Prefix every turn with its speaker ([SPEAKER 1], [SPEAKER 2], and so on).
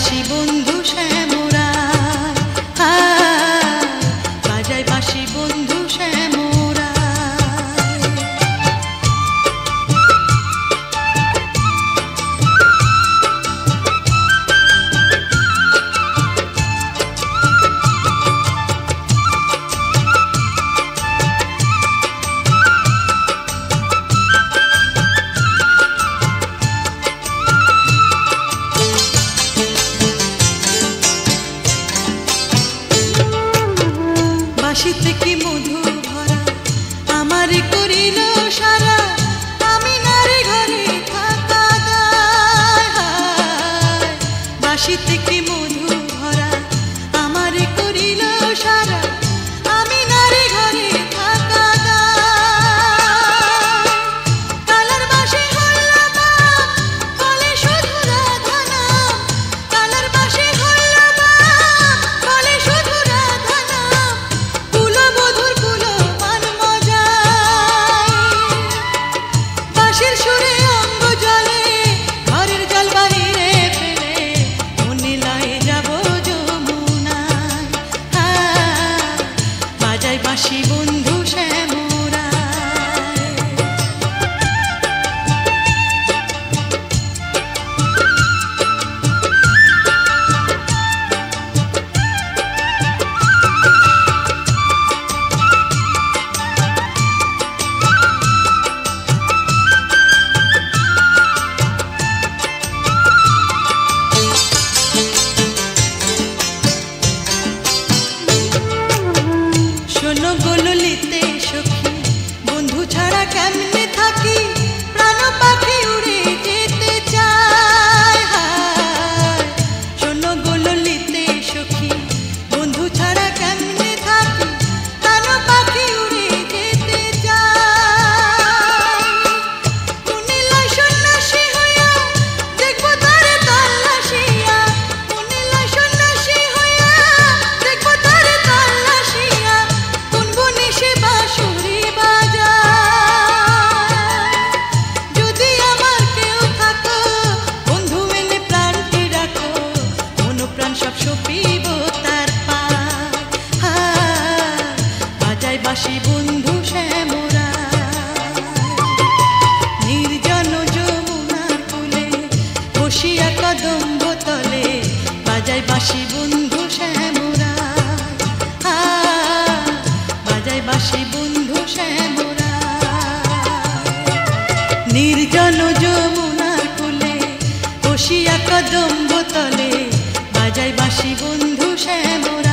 [SPEAKER 1] বাঁশি বন্ধু শ্যামরায়, বাজায় বাঁশি বন্ধু শ্যামরায়। বাঁশিতে কি মধু ভরা আমার করিল সারা, আমি নারে ঘরে থাকা গায়। বাঁশিতে কি মধু ভরা আমার করিল সারা, আমি নারে ঘরে থাকা গায়। কালার বাঁশি হল বা বলে শুধু রাধা নাম, কালার বাঁশি হল বা বলে শুধু রাধা নাম। কুলো মধুর কুলো মান মজায়, বাঁশির সুরে অঙ্গ জলে, ঘরের জল বাহিরে ফেলে, মনে লয়ে যাব যমুনায়। বাজায় বাঁশি বন্ধু শ্যামরায়। শোনো গো ললিতে সখী, বন্ধু ছাড়া কেমনে থাকি, প্রাণ পাখি উড়ে যেতে চায়। শোনো গো ললিতে সখী, বন্ধু ছাড়া কেমনে থাকি, প্রাণ পাখি উড়ে যেতে চায়। মনে লয় সন্ন্যাসী হইয়া, দেখবো তারে তল্লাশিয়া, মনে লয় সন্ন্যাসী হইয়া, দেখবো তারে তল্লাশিয়া। কোন বনে সে বাঁশরি বাজায়, যদি আমার কেউ থাকো, বন্ধু এনে প্রাণটি রাখো, মন প্রাণ সব সপিব তার পায়। বাজায় বাঁশি বন্ধু শ্যামরায়। নির্জন যমুনার কূলে বসিয়া কদম্ব তলে, বাজায় বাঁশি বন্ধু শ্যামরায়। বাজায় বাঁশি বন্ধু শ্যামরায়। নির্জন যমুনার কূলে বসিয়া কদম্ব তলে, বাজায় বাঁশি বন্ধু শ্যামরায়।